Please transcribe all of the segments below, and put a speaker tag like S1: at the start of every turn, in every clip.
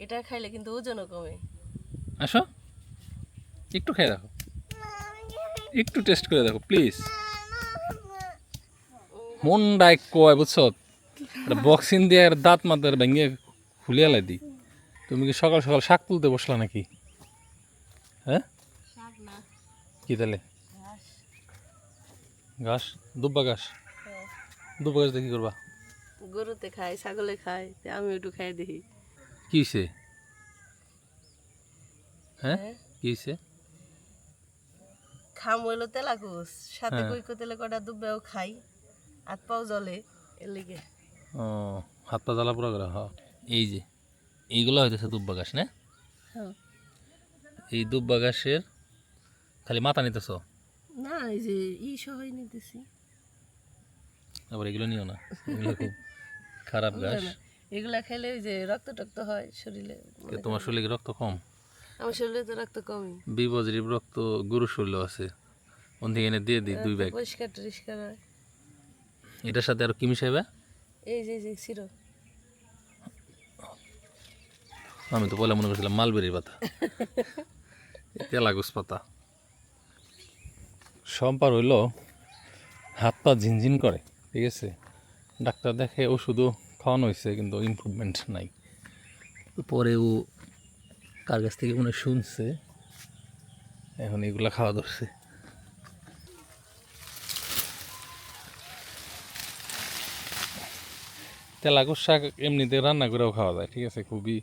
S1: এটা খাইলে কিন্তু ওজনও কমে।
S2: আসো একটু খেয়ে দেখো, একটু টেস্ট করে দেখো প্লিজ। মন ডাই কয় বুঝছো, বক্সিং দিয়ে আর দাঁত মাথার ভেঙে খুলিয়া লাই দি। তুমি কি সকাল সকাল শাক তুলতে বসলা নাকি? হ্যাঁ
S1: শাক না,
S2: কি তাহলে?
S1: ঘাস।
S2: ঘাস, দুব্বা ঘাস।
S1: হ্যাঁ,
S2: দুব্বা ঘাস দিয়ে কি করবা?
S1: গরুতে খায়, ছাগলে খায়, আমি একটু খাই দেখি।
S2: কি হয়েছে? হ্যাঁ
S1: হ্যাঁ,
S2: কি হয়েছে?
S1: খাম হইলো তেলাকুচ, সাথে
S2: হ্যাঁ।
S1: কইকো তেলে কটা দুব্বেও খাই, হাত পাও জ্বলে এর লিগে।
S2: ও, হাত পা জ্বালা পোড়া করে। হ্যাঁ, এই যে এইগুলো হইতেছে দুব্বা ঘাস না?
S1: হ্যাঁ,
S2: এই দুব্বা ঘাসের খালি মাথা নিতেছ,
S1: না এই যে সহই নিতেছি।
S2: আবার এগুলো নিও না, এগুলো খুব খারাপ ঘাস।
S1: না, এগুলা খেলে ওই যে রক্ত টক্ত হয় শরীরে।
S2: তোমার শরীরে কি রক্ত কম?
S1: আমার শরীরে তো রক্ত কমই।
S2: বি পজিটিভ রক্ত গরু শরীরেও আছে, ওন থেকে এনে দিয়ে দিই 2 ব্যাগ।
S1: পরিষ্কার টরিষ্কার হয়।
S2: এটার সাথে আর কি মিশাইবে?
S1: এই যে ছিল।
S2: আমি তো পয়লা মনে করছিলাম মালবেরির পাতা, তেলাগুস পাতা। সম্পার হইল হাত পা ঝিনঝিন করে, ঠিক আছে। ডাক্তার দেখে ওষুধও খাওয়ানো হয়েছে কিন্তু ইমপ্রুভমেন্ট নাই। পরে ও কার কাছ থেকে মনে হয় শুনছে, এখন এগুলা খাওয়া ধরছে। তেলাকুশ শাক এমনিতে রান্না করেও খাওয়া যায়, ঠিক আছে, খুবই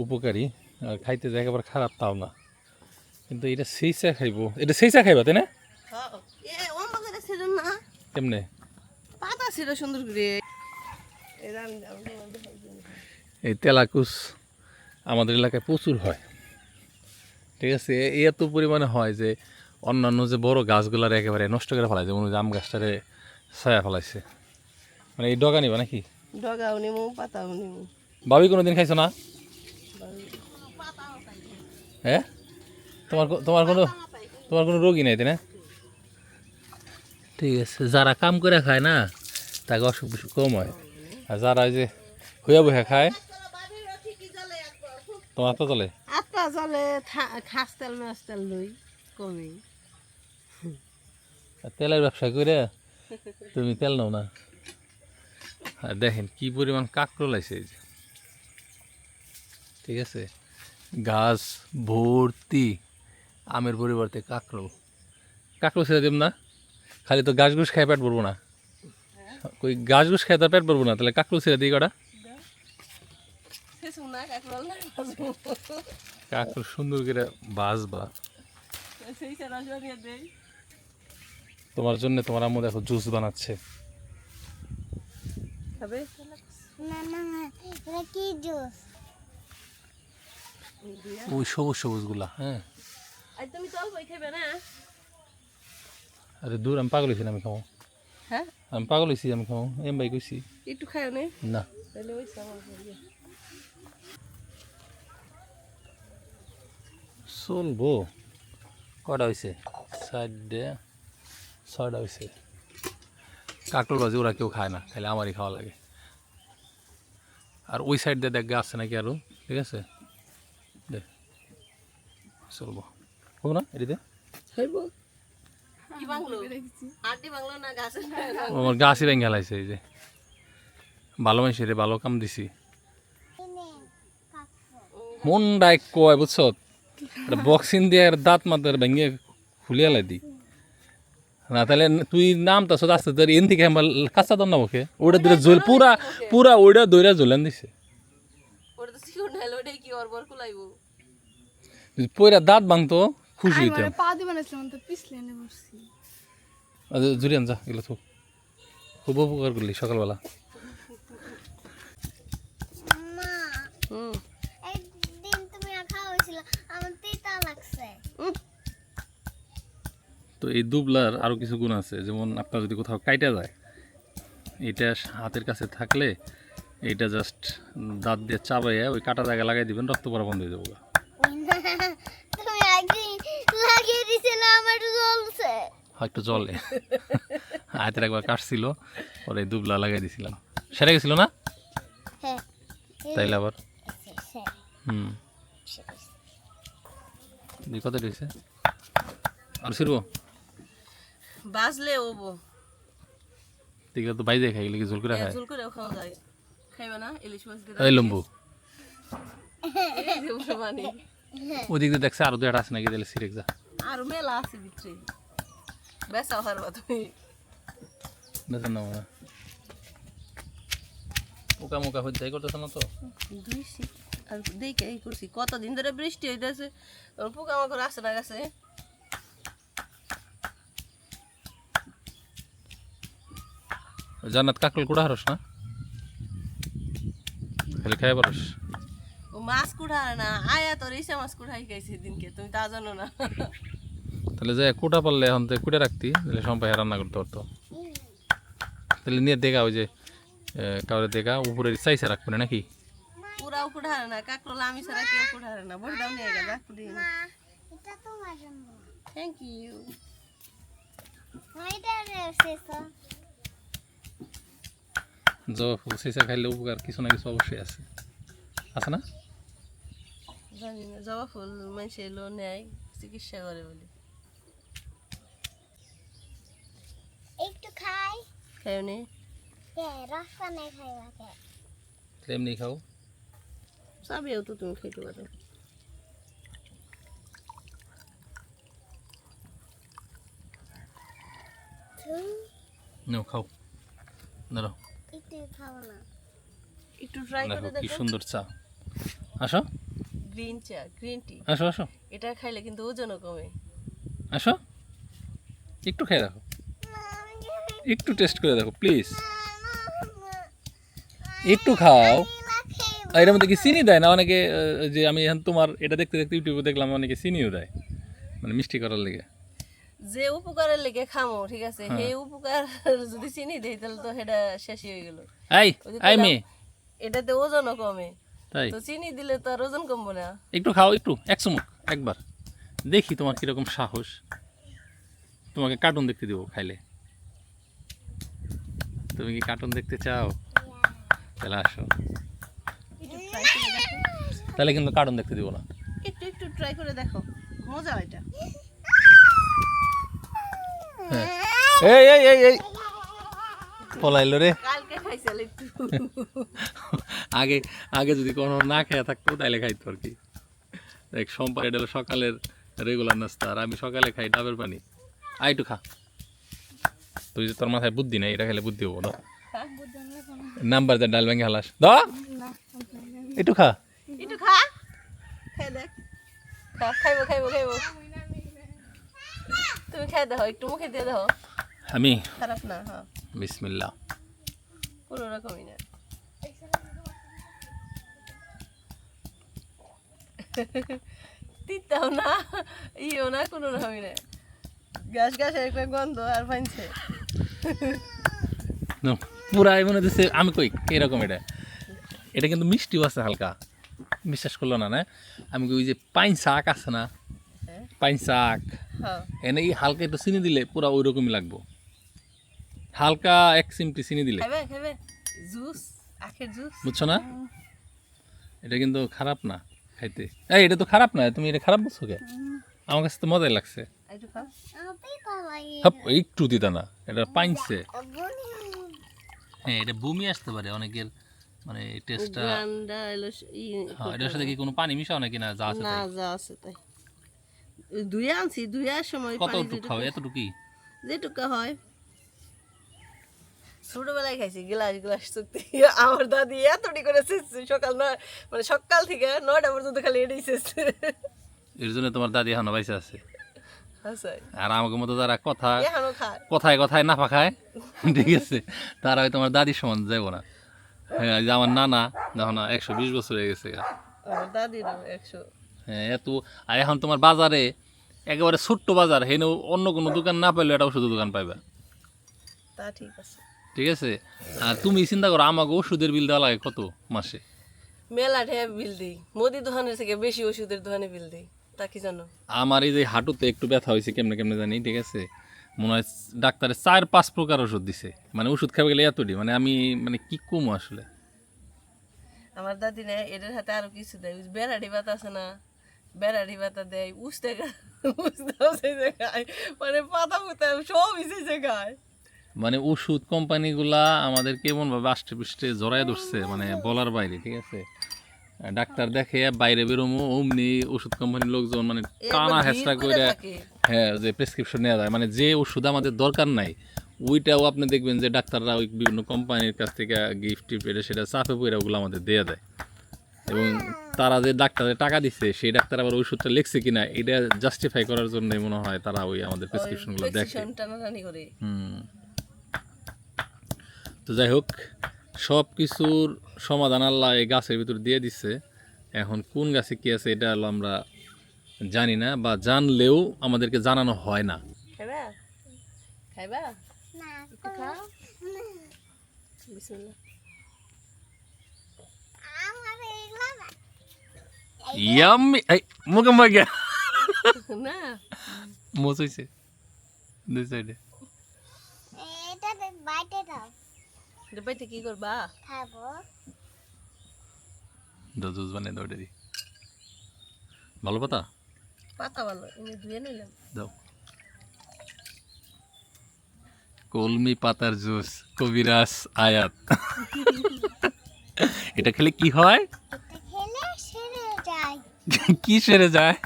S2: উপকারী। আর খাইতে যায় একেবারে খারাপ তাও না, কিন্তু এটা সেইচা খাইব, এটা সেইচা খাইবা তাই না? কেমনে?
S1: পাতা ছিল সুন্দর করে।
S2: এই তেলাকুশ আমাদের এলাকায় প্রচুর হয়, ঠিক আছে। এত পরিমাণে হয় যে অন্যান্য যে বড় গাছগুলার একেবারে নষ্ট করে ফেলায়, যেমন জাম গাছটারে ছায়া ফেলাইছে। মানে এই ডগা নিবা নাকি?
S1: ডগাও নিমু, পাতাও নিমু।
S2: ভাবি কোনোদিন খাইছো না? হ্যাঁ, তোমার কোনো রোগী নাই তাই না? ঠিক আছে, যারা কাম করে খায় না তাকে অসুখ বিসুখ কম হয়, আর যারা ওই যে হইয়া বইয়া খায় তোমার তো চলে।
S1: আত্মা জলে খাস তেল মাছ তেল লই কমে।
S2: আর তেলের ব্যবসা করে তুমি তেল নাও না। আর দেখেন কি পরিমাণ কাঁকরোল আছে এই যে, ঠিক আছে, গাছ ভর্তি আমের পরিবর্তে কাঁকরোল। কাঁকরোল ছেড়ে দেব না, খালি তো গাছ গুছ খাই পেট ভরবো না। কই গাছ গুছ খাই তো পেট ভরবো না, তাহলে কাঁকরোল ছেড়ে দিই কটা। কাঁকরোল সুন্দর করে বাজবা তোমার জন্য। তোমার আম্মু দেখো জুস বানাচ্ছে। ওই সবুজ সবুজ গুলা, হ্যাঁ।
S1: তুমি তো অল্পই খাবে না?
S2: আরে দূর, আমি পাগল হয়েছি, আমি খাবো।
S1: হ্যাঁ,
S2: আমি পাগল হয়েছি, আমি খাবো। এম ভাই কইছি
S1: একটু খাও নে।
S2: না।
S1: তাহলে ওই সামান করিয়া
S2: চলবো। কটা হয়েছে? 6টা হয়েছে। কাকরোল বাজে ওরা কেউ খায় না, খাইলে আমারই খাওয়া লাগে। আর ওই সাইড দিয়ে দেখ আসছে নাকি আরো, ঠিক আছে, দে চলবো। হোক না এটিতে
S1: হইব। কি বাংলো? আটি বাংলো না গাছে?
S2: আমার গাছই ভেঙে লাইছে। এই যে ভালো মানুষের ভালো কাম দিছি। মন ডাই কয় বুঝছ, বক্সিং দিয়ে আর দাঁত মাথার ভেঙে খুলিয়া লাই দি। না তাহলে তুই নাম তো আসতে তোর এন থেকে আমার কাঁচা দাম না মুখে ওটা দিলে জল পুরা পুরা ওইটা দইরা জ্বলেন দিছে।
S1: ওটা তো সিউর নাইলে ওটাই কি অরবর কুলাইব।
S2: পয়রা দাঁত ভাঙতো খুশি হইতাম।
S3: পা দিবে না তো পিছলে এনে বসছি।
S2: জুরিয়ান যা, এগুলো তো খুব উপকার করলি সকালবেলা।
S3: একদিন তুমি খাওয়াইছিল আমার তিতা লাগছে।
S2: তো এই দুবলার আরও কিছু গুণ আছে, যেমন আপনার যদি কোথাও কাইটা যায়, এটা হাতের কাছে থাকলে এইটা জাস্ট দাঁত দিয়ে চাবাইয়া ওই কাটা জায়গা লাগাই দিবেন, রক্ত পড়া বন্ধ হয়ে যাবো।
S3: তুমি একদিন লাগিয়ে দিছিল আমার জ্বলছে।
S2: একটু জলে হাতের একবার কাটছিল, পরে দুবলা লাগাই দিছিলাম, সেরে গেছিল না?
S3: হ্যাঁ,
S2: তাইলে আবার
S3: হ্যাঁ।
S2: হুম দি কত দিছে আর সিরবো
S1: বাজলে ওবো
S2: ঠিক আছে তো বাইরে খাই লাগি ঝোল করে খায়
S1: ঝোল করেও খাওয়া যায় খাইবা না ইলিশ মাছ দিয়ে
S2: এই লম্বু
S1: এই যে উঠবানি
S2: ওদিক দিয়ে দেখছে আরো দুইটা আছে নাকি তাহলে সিরেক যা
S1: আর মেলা আছে ভিতরে বেসা হারবা তুমি
S2: বেতন নাও না পোকা মোকা হইতে যাই করতেছ না তো
S1: দুইছি আর দেখে এই করছি কতদিন ধরে বৃষ্টি হইতেছে পোকামাকড় আসে না গেছে
S2: জান্নাত কাকল কুড়া হারস না খালি খাই পারস
S1: ও মাছ কুড়ায় না আয়া তোর ইসা মাছ কুড়াই খাইছে দিনকে তুমি তা জানো না
S2: তাহলে যে কুটা পারলে এখন তো কুটে রাখতি তাহলে সম্পায় রান্না করতে পারতো তাহলে নিয়ে দেখা ওই যে কাউরে দেখা উপরে চাইছে রাখবে না নাকি
S1: পুরাও কুড়ায় না কাকরোলা আমি ছাড়া কেউ কুড়ায় না বড় দাম নিয়ে গেছে কুড়ি
S3: এটা তোমার জন্য
S1: থ্যাংক ইউ
S3: এটা শেষ
S2: জবা ফুল সিসা খাইলে উপকার কিছু না কিছু অবশ্যই আছে আছে না
S1: জানি না জবা ফুল মানুষে এলো নেয় চিকিৎসা করে বলে
S3: একটু খাই
S1: খাইও নি
S3: রস বানাই খাইবা
S2: এমনি খাও
S1: চাবিও তো তুমি খাইতে পারো
S2: নাও খাও দাঁড়াও
S3: একটু খাও না
S1: একটু ট্রাই করে
S2: দেখো কি
S1: দেখো
S2: সুন্দর চা আসো
S1: গ্রিন চা গ্রিন টি
S2: আসো আসো
S1: এটা খাইলে কিন্তু ওজনও কমে
S2: আসো একটু খেয়ে দেখো একটু টেস্ট করে দেখো প্লিজ একটু খাও আর এর মধ্যে কি চিনি দেয় না অনেকে যে আমি এখন তোমার এটা দেখতে দেখতে ইউটিউবে দেখলাম অনেকে চিনিও দেয় মানে মিষ্টি করার লেগে
S1: যে উপকারের লেগে খামো ঠিক আছে সেই উপকার যদি চিনি দেই তাহলে তো সেটা শেষই হয়ে গেল
S2: এই এই মেয়ে
S1: এটাতে ওজনও কমে
S2: তাই
S1: তো চিনি দিলে তো আর ওজন কমবো না
S2: একটু খাও একটু এক চুমুক একবার দেখি তোমার কিরকম সাহস তোমাকে কার্টুন দেখতে দেবো খাইলে তুমি কি কার্টুন দেখতে চাও তাহলে আসো
S1: একটু ট্রাই করে দেখো
S2: তাহলে কিন্তু কার্টুন দেখতে দিব না
S1: একটু একটু ট্রাই করে দেখো মজা এটা
S2: হ্যাঁ এই এই এই এই পলাইলো রে
S1: কালকে খাইছিল একটু
S2: আগে আগে যদি কোনো না খেয়ে থাকতো তাহলে খাইতো আর কি দেখ সম্পা এটা হলো সকালের রেগুলার নাস্তা আর আমি সকালে খাই ডাবের পানি আই একটু খা তুই যে তোর মাথায় বুদ্ধি নেই এটা খেলে বুদ্ধি হবো না নাম্বার দেন ডাল ভেঙে হালাস দ একটু খা
S1: একটু খা খাই দেখ খা খাইবো খাইবো খাইবো তুমি খাই দেখো একটু মুখে দিয়ে দেখো
S2: আমি
S1: খারাপ না হ্যাঁ
S2: বিসমিল্লাহ
S1: কোনো রকমই না তিতাও না ইও না কোনো রকমই না গাছ গাছের একটা গন্ধ আর পাইছে
S2: পুরাই মনে হচ্ছে আমি কই এরকম এটা এটা কিন্তু মিষ্টিও আছে হালকা বিশ্বাস করলো না না আমি ওই যে পাইন শাক আছে না পাইন শাক
S1: হ্যাঁ
S2: এনে এই হালকা একটু চিনি দিলে পুরা ওই রকমই লাগবো হালকা এক চিমটি চিনি দিলে
S1: খাইবে খাইবে জুস আখের জুস
S2: বুঝছো না এটা কিন্তু খারাপ না খাইতে এই এটা তো খারাপ না তুমি এটা খারাপ বুঝছো কে আমার কাছে তো মজাই লাগছে
S1: একটু খা
S2: হাপ একটু দিতা না এটা পাইনছে হ্যাঁ এটা বমি আসতে পারে অনেকের মানে টেস্টটা
S1: গান্ডা এলো
S2: হ্যাঁ এটার সাথে কি কোনো পানি মিশাও নাকি না যা আছে
S1: না
S2: তাই
S1: যা আছে তাই ধুয়ে আনছি ধুয়ার সময়
S2: কতটুকু খাও এতটুকুই
S1: যেটুকু হয় ছোটবেলায় খাইছি গ্লাস গ্লাস চুক্তি আমার দাদি এতটি করে সকাল মানে সকাল থেকে 9টা পর্যন্ত খালি এটাই শেষছে
S2: এর জন্য তোমার দাদি এখনো বাইসে আছে
S1: হাসাই
S2: আর আমাকে মতো যারা
S1: এখনো খায়
S2: কথায় কথায় নাফা খায় ঠিক আছে তারা হয়তো তোমার দাদির সমান যাবো না হ্যাঁ যে আমার নানা দেখো না 120 বছর হয়ে গেছে
S1: আমার দাদিরও 100
S2: হ্যাঁ এত আর এখন তোমার বাজারে একেবারে ছোট্ট বাজার হেন অন্য কোনো দোকান না পাইলে এটা ওষুধের দোকান পাইবা
S1: তা ঠিক আছে
S2: ঠিক আছে আর তুমি চিন্তা করো আমাকে ওষুধের বিল দেওয়া লাগে কত মাসে
S1: মেলা ঢে বিল দিই মুদি দোকানের থেকে বেশি ওষুধের দোকানে বিল দিই তা কি জানো
S2: আমার এই যে হাঁটুতে একটু ব্যথা হয়েছে কেমনে কেমনে জানি ঠিক আছে মনে হয় ডাক্তারে 4-5 প্রকার ওষুধ দিছে মানে ওষুধ খাবে গেলে এতটি মানে আমি মানে কি কমো আসলে
S1: আমার দাদি না এদের হাতে আরো কিছু দেয় ওই যে বেড়াড়ি পাতা আছে না বেড়াড়ি পাতা দেয় উস্তে উস্তাও সেই খায় মানে পাতা পুতা সব ইসে খায়
S2: মানে ওষুধ কোম্পানিগুলা আমাদের কেমন ভাবে আষ্টে পৃষ্ঠে জড়াই ধরছে মানে বলার বাইরে, ঠিক আছে। ডাক্তার দেখে বাইরে বেরোমো অমনি ওষুধ কোম্পানির লোকজন মানে টানা হেঁচড়া করে হ্যাঁ যে প্রেসক্রিপশন নেওয়া যায়, মানে যে ওষুধ আমাদের দরকার নাই ওইটাও আপনি দেখবেন যে ডাক্তাররা ওই বিভিন্ন কোম্পানির কাছ থেকে গিফট টিফট এটা সেটা চাপে পড়ে ওগুলো আমাদের দিয়ে দেয়। এবং তারা যে ডাক্তারের টাকা দিচ্ছে সেই ডাক্তার আবার ওষুধটা লিখছে কিনা এটা জাস্টিফাই করার জন্য মনে হয় তারা ওই আমাদের প্রেসক্রিপশনগুলো দেখে।
S1: টানাটানি করে
S2: তো যাই হোক সব কিছুর সমাধান আল্লাহ এই গাছের ভিতর দিয়ে দিচ্ছে। এখন কোন গাছে কী আছে এটা হলো আমরা জানি না, বা জানলেও আমাদেরকে জানানো হয় না।
S1: খাইবা খাইবা
S3: না
S1: একটু খাও বিসমিল্লাহ
S3: আমার এগুলা না।
S2: ইয়াম্মি এই মুখে মুখে
S1: না
S2: মোচ হইছে দুই সাইডে।
S3: এটা বাইটে দাও
S1: বাইতে কি করবা
S3: খাবো।
S2: জুস বানিয়ে দাও এটা দি ভালো পাতা
S1: পাতা ভালো এনে ধুয়ে নিলাম
S2: দাও। কলমি পাতার জুস কবিরাজ আয়াত। এটা খেলে কি হয়?
S3: এটা খেলে সেরে যায়,
S2: কি সেরে যায়?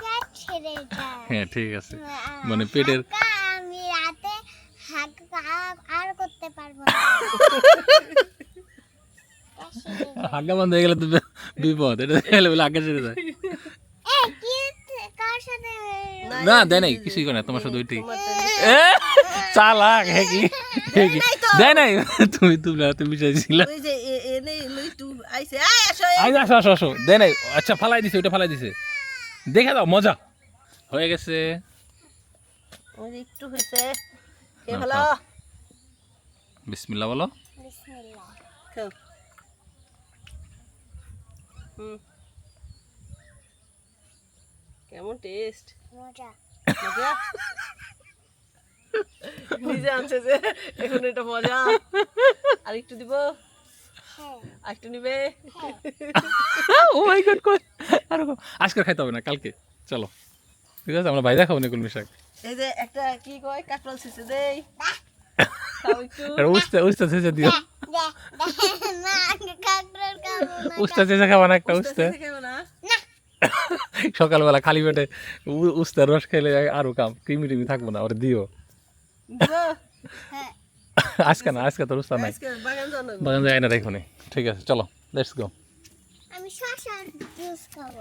S3: পেট সেরে যায়।
S2: হ্যাঁ ঠিক আছে, মানে পেটের
S3: হাগা আমি রাতে হাগা আর করতে পারবো না। পেট সেরে যায়।
S2: হাগা বন্ধ হয়ে গেলে তো বিপদ, এটা খেলে বলে হাগা সেরে যায়।
S3: এ কি কার সাথে
S2: না দেয় নাই কিছুই করে না, তোমার শুধু ওইটাই চালাক। হ্যাঁ কি দেয় নাই, তুমি তুমি চাইছিলা।
S1: ওই যে এনে লইটু আইছে আয় আসো
S2: আসো আসো আসো দেয় নাই। আচ্ছা ফালাই দিছে, ওইটা ফালাই দিছে, দেখে দাও মজা হয়ে গেছে।
S1: ওই যে একটু হইছে কে ভালো
S2: বিসমিল্লাহ বলো।
S3: বিসমিল্লাহ।
S1: খাও কেমন টেস্ট
S3: মজা।
S1: মজা নিজে আনছে যে এখন এটা মজা আর একটু দিব
S3: হ্যাঁ
S1: আর একটু নিবে
S2: ও মাই গড কই আর আজকে খাইতে হবে না, কালকে চলো ঠিক আছে। আমরা বাইরে খাবো না কুলমি শাক।
S1: এই যে একটা কি কয় কাটল সিসে দেই খাও একটু
S2: আর উস্তা উস্তা ছেঁচে দিও,
S3: দে দে না কাকড়ের খাবো না।
S2: উস্তা ছেঁচে খাবা না একটা উস্তা।
S1: খাবো না
S2: সকালবেলা খালি পেটে উস্তার রস খেলে আরো কাম ক্রিমি টিমি থাকবো না, ওরে দিও।
S1: দিব
S3: হ্যাঁ
S2: আজকে না, আজকে তোর উস্তা নাই,
S1: আজকে বাগান জানো
S2: বাগান যায় না রেখো নি। ঠিক আছে চলো লেটস গো।
S3: আমি শশার জুস খাবো।